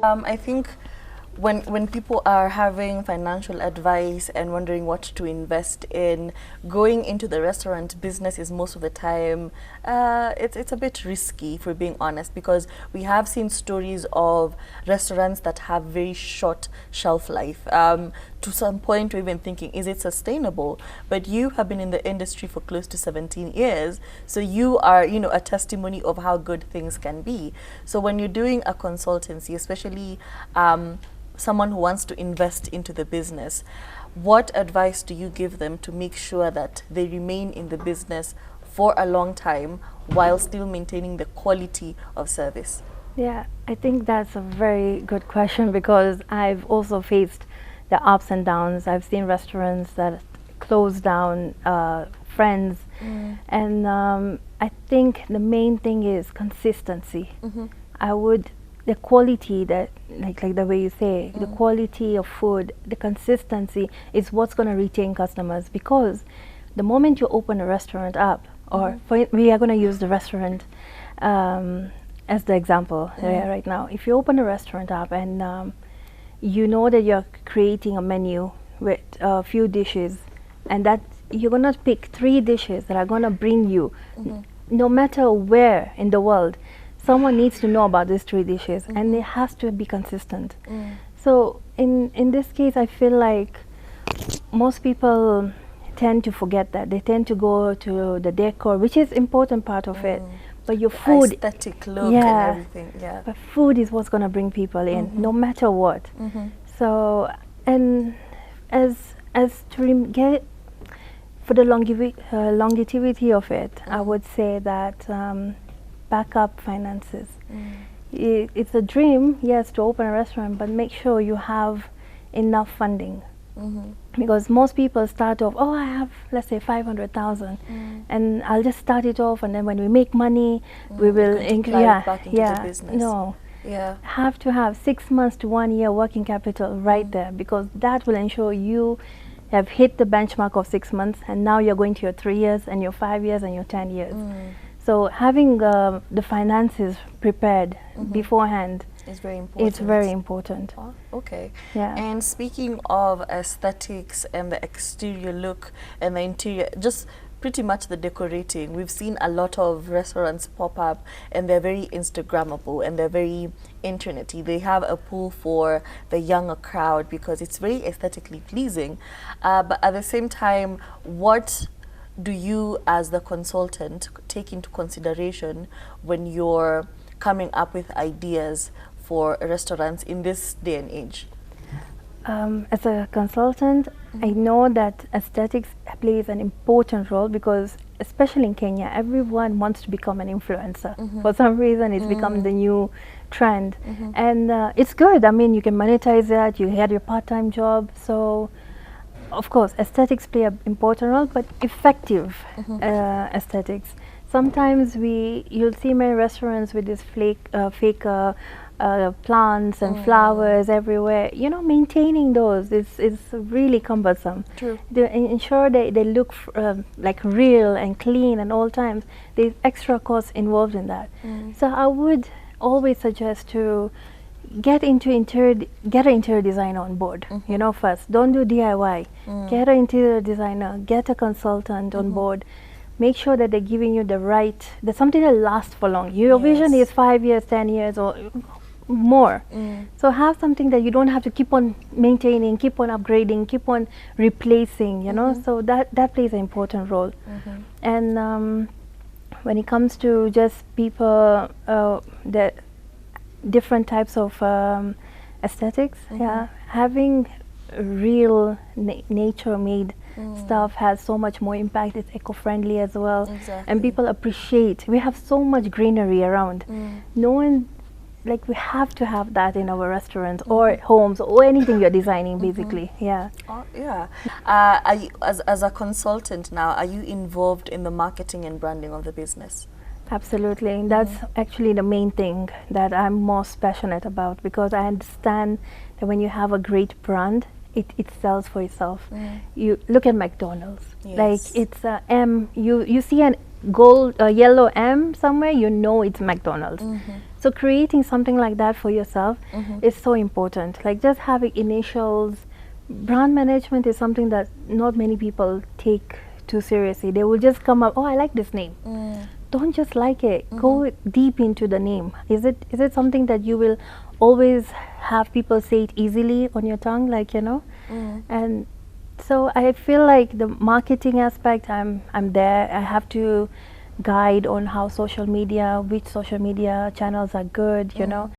I think when people are having financial advice and wondering what to invest in, going into the restaurant business is most of the time it's a bit risky, if we're being honest, because we have seen stories of restaurants that have very short shelf life. To some point, we're even thinking, is it sustainable? But you have been in the industry for close to 17 years, so you are, you know, a testimony of how good things can be. So when you're doing a consultancy, especially someone who wants to invest into the business, what advice do you give them to make sure that they remain in the business for a long time while still maintaining the quality of service? Yeah, I think that's a very good question because I've also faced the ups and downs. I've seen restaurants that closed down, friends, and I think the main thing is consistency. I would the quality that like the way you say the quality of food, the consistency is what's going to retain customers, because the moment you open a restaurant up, or we are going to use the restaurant as the example right now. If you open a restaurant up and you know that you're creating a menu with a few dishes, and that you're going to pick 3 dishes that are going to bring you no matter where in the world, someone needs to know about these 3 dishes, and it has to be consistent. So in this case, I feel like most people tend to forget that. They tend to go to the decor, which is important part of it, but your food, aesthetic look and everything. Yeah, but food is what's going to bring people in, no matter what. So, and as to get for the longevity of it, I would say that backup finances. It's a dream, yes, to open a restaurant, but make sure you have enough funding. Because most people start off, oh, I have, let's say, 500,000, and I'll just start it off, and then when we make money, we will increase. Back into the business. No. Yeah. Have to have 6 months to 1 year working capital right there, because that will ensure you have hit the benchmark of 6 months, and now you're going to your 3 years and your 5 years and your 10 years. So having the finances prepared beforehand is very important. It's very important. Oh, okay. Yeah. And speaking of aesthetics and the exterior look and the interior, just pretty much the decorating, we've seen a lot of restaurants pop up, and they're very Instagrammable and they're very internety. They have a pull for the younger crowd because it's very aesthetically pleasing. But at the same time, what do you as the consultant take into consideration when you're coming up with ideas for restaurants in this day and age? As a consultant, I know that aesthetics plays an important role, because especially in Kenya, everyone wants to become an influencer. For some reason, it's become the new trend. And it's good. I mean, you can monetize that, you had your part-time job. So, of course, aesthetics play an important role, but effective aesthetics. Sometimes you'll see many restaurants with this fake plants and flowers everywhere. You know, maintaining those is really cumbersome. True. They ensure they look like real and clean at all times. There's extra costs involved in that. So I would always suggest to get an interior designer on board. You know, first, don't do DIY. Get an interior designer, get a consultant on board. Make sure that they're giving you there's something that lasts for long. Your vision is 5 years, 10 years, or more. So have something that you don't have to keep on maintaining, keep on upgrading, keep on replacing, you know. So that plays an important role. And when it comes to just people, the different types of aesthetics, having real nature-made stuff has so much more impact. It's eco-friendly as well. And people appreciate. We have so much greenery around. No one, like, we have to have that in our restaurants or homes or anything you're designing, basically. Yeah. Are you, as a consultant now, are you involved in the marketing and branding of the business? Absolutely. And that's actually the main thing that I'm most passionate about, because I understand that when you have a great brand, it sells for itself. You look at McDonald's, like it's you see an gold yellow M somewhere, you know it's McDonald's. So creating something like that for yourself is so important. Like just having initials. Brand management is something that not many people take too seriously. They will just come up, oh, I like this name. Don't just like it. Go deep into the name. Is it something that you will always have people say it easily on your tongue, like, you know? And so I feel like the marketing aspect, I'm there. I have to guide on how social media, which social media channels are good, you know,